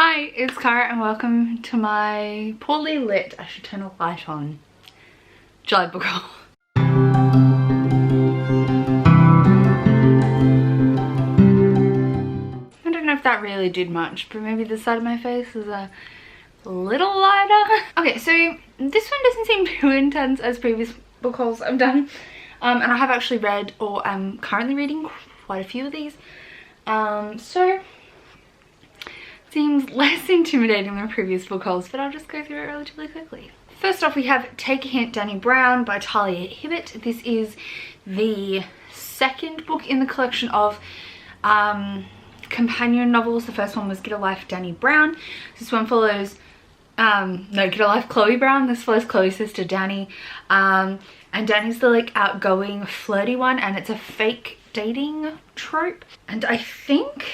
Hi, it's Cara and welcome to my poorly lit, I should turn a light on, July book haul. I don't know if that really did much, but maybe this side of my face is a little lighter. Okay, so this one doesn't seem too intense as previous book hauls I've done. And I have actually read, or I'm currently reading quite a few of these. So seems less intimidating than previous book hauls, but I'll just go through it relatively quickly. First off, we have Take a Hint, Danny Brown by Talia Hibbert. This is the second book in the collection of companion novels. The first one was Get a Life, Danny Brown. This one follows, Get a Life, Chloe Brown. This follows Chloe's sister, Danny. And Danny's the like outgoing, flirty one, and it's a fake dating trope. And I think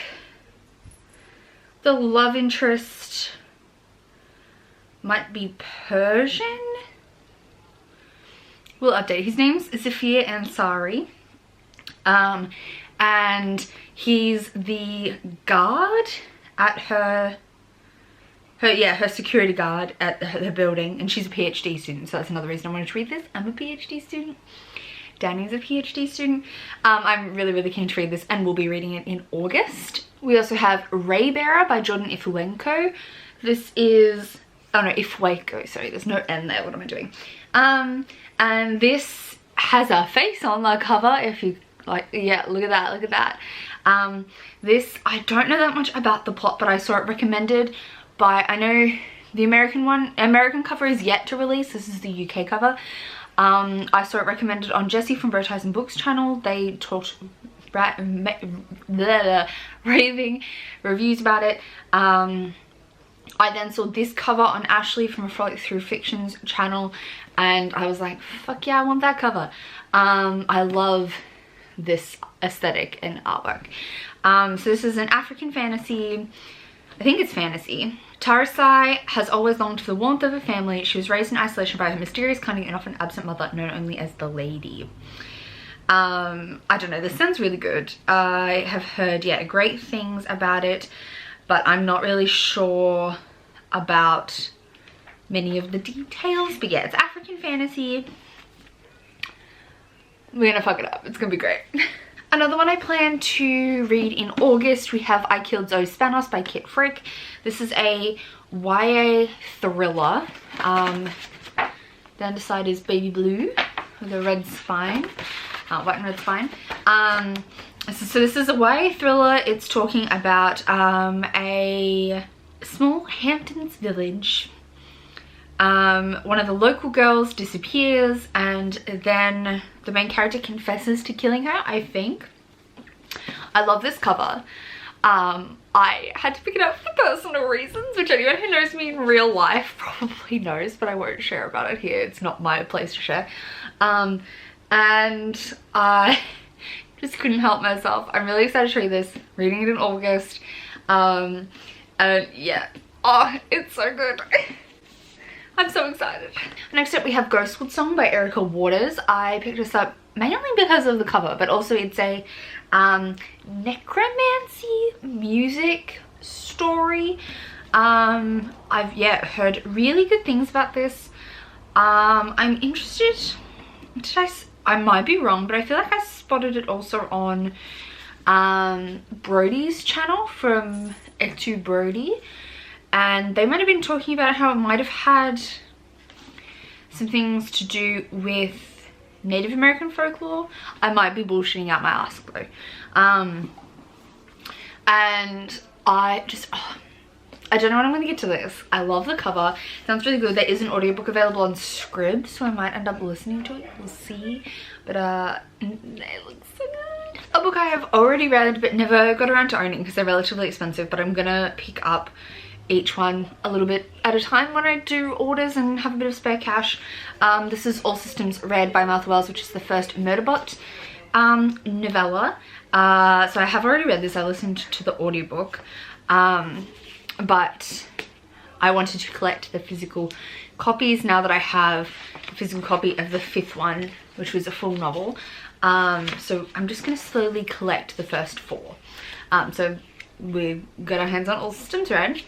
the love interest might be Persian. We'll update. His name's Zafir Ansari. And he's the guard at her security guard at her building, and she's a PhD student, so that's another reason I wanted to read this. I'm a PhD student. Danny's a PhD student. I'm really keen to read this and we'll be reading it in August. We also have Raybearer by Jordan Ifuenko. This is, oh no, Ifuenko, sorry, there's no N there, what am I doing? And this has a face on the cover, if you like, yeah, look at that, look at that. This, I don't know that much about the plot, but I saw it recommended by, I know the American cover is yet to release, this is the UK cover. I saw it recommended on Jessie from Bowties and Books channel. They talked raving reviews about it. I then saw this cover on Ashley from a Frolic Through Fictions channel, and I was like, fuck yeah, I want that cover. I love this aesthetic and artwork. So this is an African fantasy. I think it's fantasy. Tarisai has always longed for the warmth of her family. She was raised in isolation by her mysterious, cunning, and often absent mother, known only as the Lady. I don't know, this sounds really good. I have heard, yeah, great things about it, but I'm not really sure about many of the details. But yeah, it's African fantasy. We're gonna fuck it up. It's gonna be great. Another one I plan to read in August, we have I Killed Zoe Spanos by Kit Frick. This is a YA thriller. The underside is baby blue with a red spine, white and red spine. So this is a YA thriller. It's talking about a small Hamptons village. One of the local girls disappears, and then the main character confesses to killing her, I think. I love this cover. I had to pick it up for personal reasons, which anyone who knows me in real life probably knows, but I won't share about it here. It's not my place to share. And I just couldn't help myself. I'm really excited to read this, reading it in August. And yeah, oh, it's so good. I'm so excited. Next up we have Ghostwood Song by Erica Waters. I picked this up mainly because of the cover, but also it's a necromancy music story. I've heard really good things about this. I'm interested. I might be wrong, but I feel like I spotted it also on Brody's channel from Etu Brody. And they might have been talking about how it might have had some things to do with Native American folklore. I might be bullshitting out my ass though. And I just, I don't know when I'm gonna get to this. I love the cover. It sounds really good. There is an audiobook available on Scribd, so I might end up listening to it. We'll see. But it looks so good. A book I have already read but never got around to owning because they're relatively expensive, but I'm gonna pick up each one a little bit at a time when I do orders and have a bit of spare cash. This is All Systems Red by Martha Wells, which is the first Murderbot novella. So I have already read this. I listened to the audiobook, but I wanted to collect the physical copies now that I have a physical copy of the fifth one, which was a full novel. So I'm just going to slowly collect the first four. So we've got our hands on All Systems Red.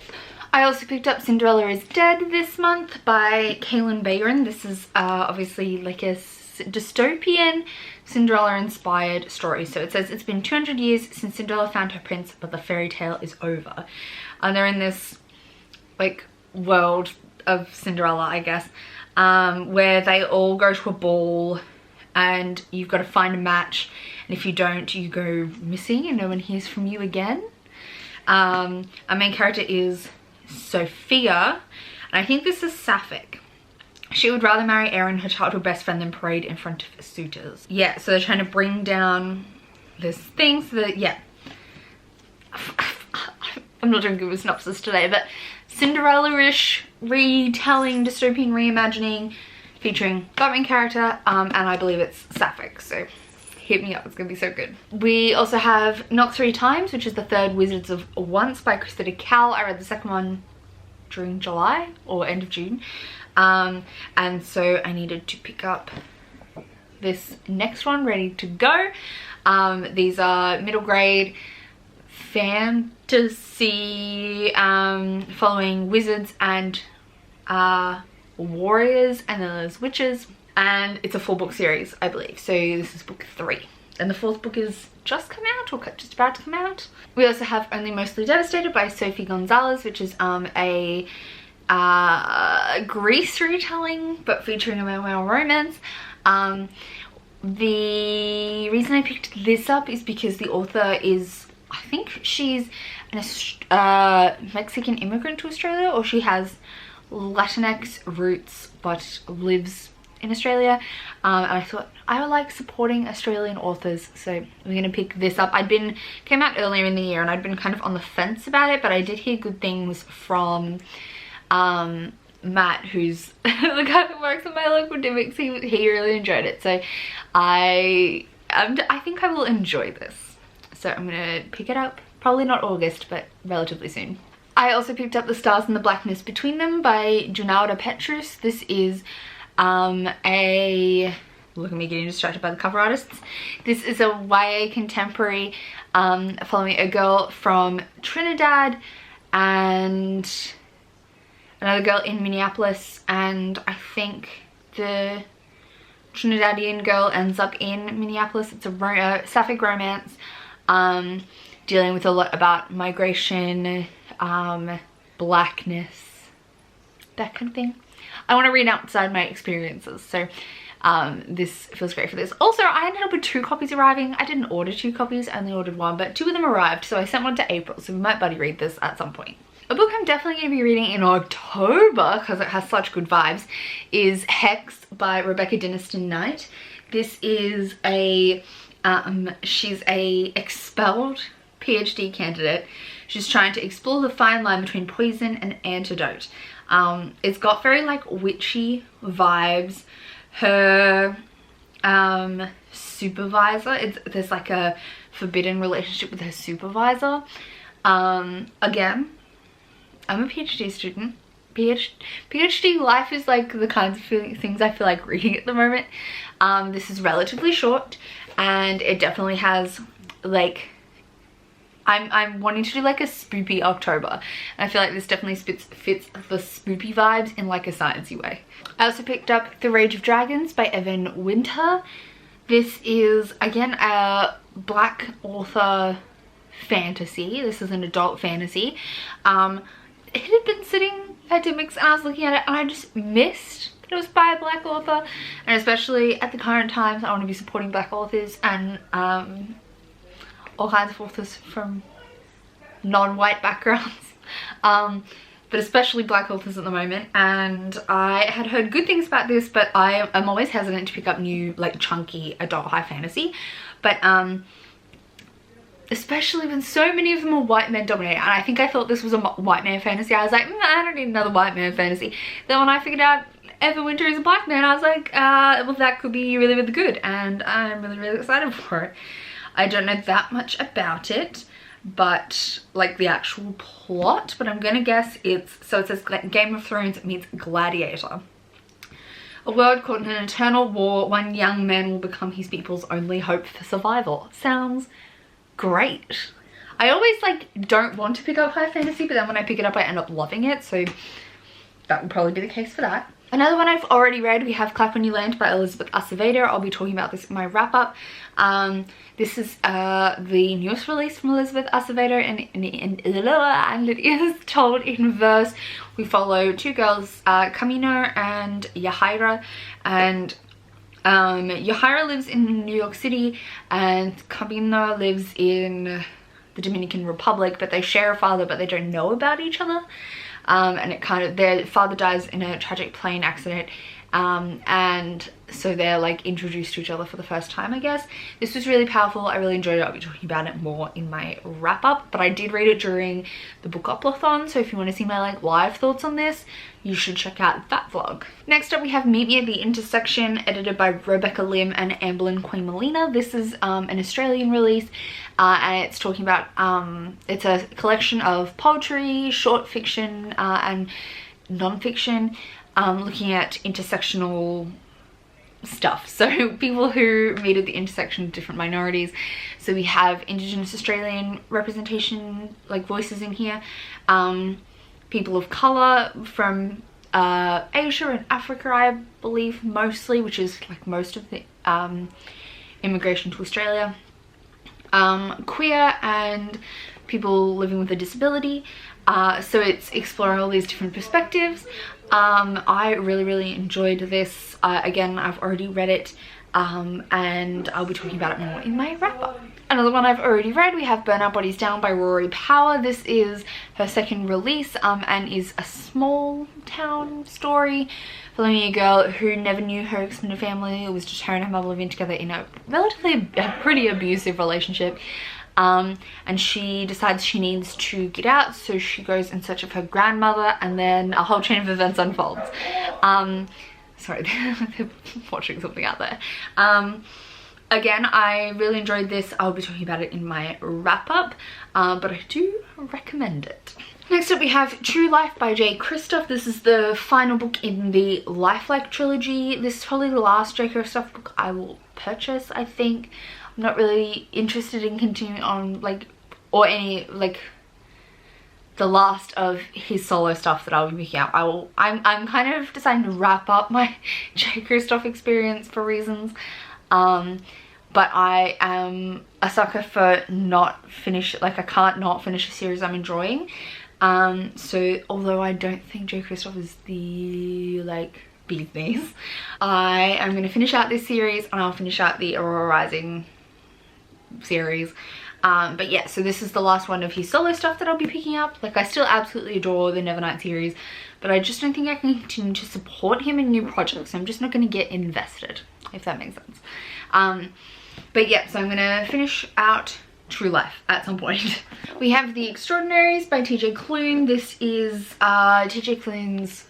I also picked up Cinderella is Dead this month by Kaylin Bayron. This is obviously like a dystopian Cinderella inspired story. So it says it's been 200 years since Cinderella found her prince, but the fairy tale is over. And they're in this like world of Cinderella, I guess, where they all go to a ball and you've got to find a match, and if you don't, you go missing and no one hears from you again. Our main character is Sophia, and I think this is sapphic. She would rather marry Aaron, her childhood best friend, than parade in front of suitors. Yeah, so they're trying to bring down this thing so that, yeah. I'm not doing good with synopsis today, but Cinderella-ish retelling, dystopian reimagining, featuring got main character, and I believe it's sapphic, so hit me up, it's gonna be so good. We also have Knock 3 Times, which is the third Wizards of Once by Christina Cal. I read the second one during July or end of June, and so I needed to pick up this next one ready to go. These are middle grade fantasy following wizards and warriors, and then there's witches, and it's a 4-book series, I believe. So this is book 3, and the 4th book is just come out or just about to come out. We also have Only Mostly Devastated by Sophie Gonzalez, which is a Greece retelling but featuring a male romance. The reason I picked this up is because the author is, I think she's an Mexican immigrant to Australia, or she has Latinx roots but lives in Australia, and I thought I would like supporting Australian authors, so we're gonna pick this up. Came out earlier in the year and I'd been kind of on the fence about it, but I did hear good things from Matt, who's the guy that works at my local Dimmicks. He really enjoyed it, so I think I will enjoy this, so I'm gonna pick it up. Probably not August, but relatively soon. I also picked up The Stars and the Blackness Between Them by Junauda Petrus. This is look at me getting distracted by the cover artists. This is a YA contemporary following a girl from Trinidad and another girl in Minneapolis, and I think the Trinidadian girl ends up in Minneapolis. It's a sapphic romance dealing with a lot about migration, blackness, that kind of thing. I want to read outside my experiences, so this feels great for this. Also, I ended up with 2 copies arriving. I didn't order 2 copies, I only ordered 1, but 2 of them arrived, so I sent one to April, so we might buddy read this at some point. A book I'm definitely going to be reading in October, because it has such good vibes, is Hex by Rebecca Denniston Knight. This is she's a expelled PhD candidate. She's trying to explore the fine line between poison and antidote. It's got very like witchy vibes. Her supervisor, there's like a forbidden relationship with her supervisor. Again, I'm a PhD student. PhD life is like the kinds of things I feel like reading at the moment. This is relatively short, and it definitely has like, I'm wanting to do like a spoopy October, and I feel like this definitely fits the spoopy vibes in like a sciencey way. I also picked up The Rage of Dragons by Evan Winter. This is again a black author fantasy. This is an adult fantasy. It had been sitting at Dimmicks and I was looking at it and I just missed that it was by a black author, and especially at the current times I want to be supporting black authors and all kinds of authors from non-white backgrounds, but especially black authors at the moment. And I had heard good things about this, but I am always hesitant to pick up new like chunky adult high fantasy, but especially when so many of them are white men dominated, and I think I thought this was a white man fantasy. I was like, I don't need another white man fantasy. Then when I figured out Evan Winter is a black man, I was like, well, that could be really, really good, and I'm really, really excited for it. I don't know that much about it, but like the actual plot, but I'm gonna guess it's, so it says Game of Thrones meets Gladiator. A world caught in an eternal war, one young man will become his people's only hope for survival. Sounds great. I always like don't want to pick up high fantasy, but then when I pick it up I end up loving it, so that would probably be the case for that. Another one I've already read, we have Clap When You Land by Elizabeth Acevedo. I'll be talking about this in my wrap up. This is the newest release from Elizabeth Acevedo, and it is told in verse. We follow two girls, Camino and Yahaira, and Yahaira lives in New York City and Camino lives in the Dominican Republic, but they share a father but they don't know about each other. And it kind of, their father dies in a tragic plane accident, and so they're like introduced to each other for the first time, I guess. This was really powerful. I really enjoyed it. I'll be talking about it more in my wrap up, but I did read it during the book uplathon, so if you want to see my like live thoughts on this, you should check out that vlog. Next up we have Meet Me at the Intersection, edited by Rebecca Lim and Amberlynn Queen Molina. This is an Australian release, and it's talking about, it's a collection of poetry, short fiction, and non-fiction, looking at intersectional stuff. So people who meet at the intersection of different minorities. So we have Indigenous Australian representation, like voices in here, people of colour from Asia and Africa, I believe, mostly, which is like most of the immigration to Australia, queer, and people living with a disability. So it's exploring all these different perspectives. I really enjoyed this. Again, I've already read it, and I'll be talking about it more in my wrap up. Another one I've already read, we have Burn Our Bodies Down by Rory Power. This is her second release, and is a small town story following a girl who never knew her extended family. It was just her and her mother living together in a relatively pretty abusive relationship. And she decides she needs to get out, so she goes in search of her grandmother, and then a whole chain of events unfolds. Sorry, they're watching something out there. Again, I really enjoyed this. I'll be talking about it in my wrap up, but I do recommend it. Next up we have True Life by J. Kristoff. This is the final book in the Lifelike trilogy. This is probably the last J. Kristoff book I will purchase, I think. I'm not really interested in continuing on, like, or any, like, the last of his solo stuff that I'll be picking up. I'm kind of deciding to wrap up my J. Kristoff experience for reasons. But I am a sucker for I can't not finish a series I'm enjoying. So although I don't think J. Kristoff is the, like, bee's knees, I am going to finish out this series, and I'll finish out the Aurora Rising series. But yeah, so this is the last one of his solo stuff that I'll be picking up. Like, I still absolutely adore the Nevernight series, but I just don't think I can continue to support him in new projects. I'm just not going to get invested, if that makes sense. But yeah, so I'm going to finish out True Life at some point. We have The Extraordinaries by TJ Klune. This is TJ Klune's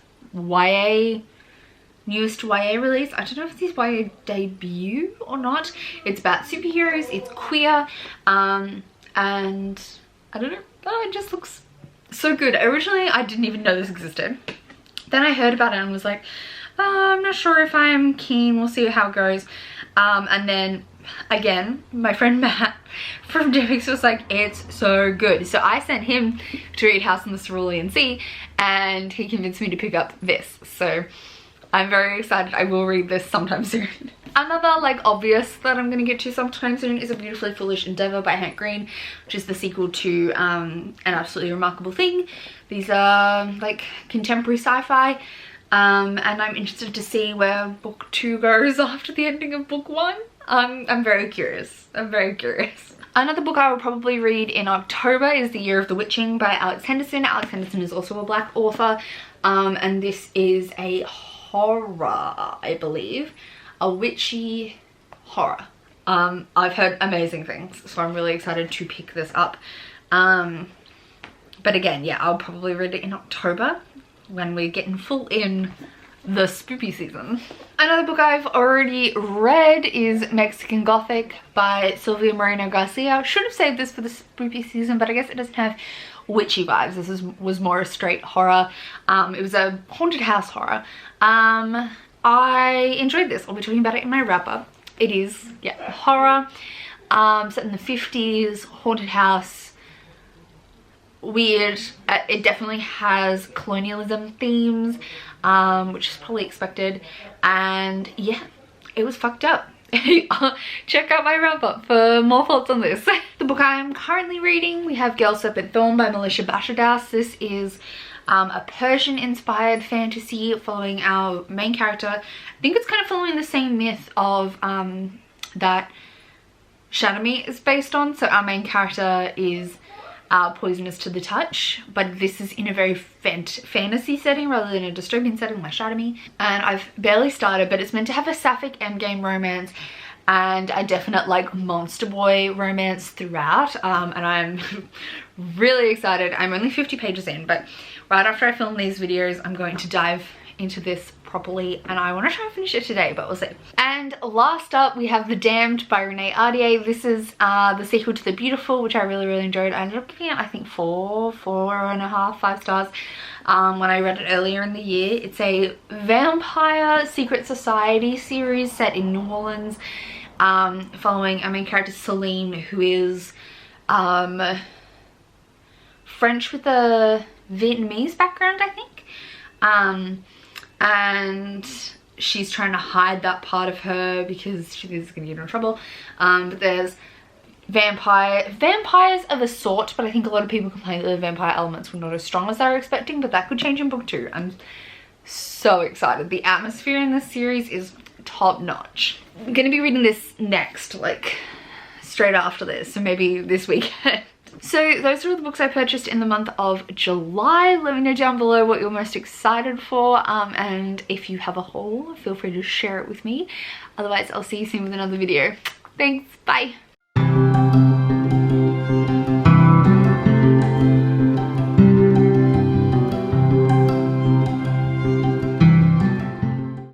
newest YA release. I don't know if it's his YA debut or not. It's about superheroes, it's queer, and I don't know, it just looks so good. Originally I didn't even know this existed. Then I heard about it and was like, I'm not sure if I'm keen, we'll see how it goes. And then again, my friend Matt from Demix was like, it's so good. So I sent him to read House on the Cerulean Sea, and he convinced me to pick up this. So I'm very excited. I will read this sometime soon. Another, like, obvious that I'm going to get to sometime soon is A Beautifully Foolish Endeavour by Hank Green, which is the sequel to An Absolutely Remarkable Thing. These are, like, contemporary sci-fi, and I'm interested to see where book 2 goes after the ending of book 1. I'm very curious. I'm very curious. Another book I will probably read in October is The Year of the Witching by Alex Henderson. Alex Henderson is also a Black author, and this is a horror, I believe. A witchy horror. I've heard amazing things, so I'm really excited to pick this up. But again, yeah, I'll probably read it in October when we're getting full in the spooky season. Another book I've already read is Mexican Gothic by Silvia Moreno Garcia. Should have saved this for the spooky season, but I guess it doesn't have witchy vibes. This was more a straight horror. It was a haunted house horror. I enjoyed this. I'll be talking about it in my wrap up. It is, yeah, horror, set in the 50s, haunted house, weird. It definitely has colonialism themes, which is probably expected. And yeah, it was fucked up. Check out my wrap up for more thoughts on this. The book I am currently reading, we have Girl Serpentthorne by Melissa Bashardas. This is a Persian inspired fantasy following our main character. I think it's kind of following the same myth of that Shadow Meat is based on. So our main character is poisonous to the touch, but this is in a very fantasy setting rather than a dystopian setting like Shadow Meat. And I've barely started, but it's meant to have a sapphic endgame romance and a definite like monster boy romance throughout, and I'm really excited. I'm only 50 pages in, but right after I film these videos I'm going to dive into this properly, and I want to try and finish it today, but we'll see. And last up we have The Damned by Renee Ardier. This is the sequel to The Beautiful, which I really enjoyed. I ended up giving it I think 4.5, 5 stars when I read it earlier in the year. It's a vampire secret society series set in New Orleans, following our main character Celine, who is French with a Vietnamese background, I think. And she's trying to hide that part of her because she is going to get in trouble. But there's vampires of a sort, but I think a lot of people complain that the vampire elements were not as strong as they were expecting, but that could change in book 2. I'm so excited. The atmosphere in this series is top notch. I'm going to be reading this next, like straight after this, so maybe this weekend. So those are all the books I purchased in the month of July. Let me know down below what you're most excited for, and if you have a haul, feel free to share it with me. Otherwise, I'll see you soon with another video. Thanks, bye.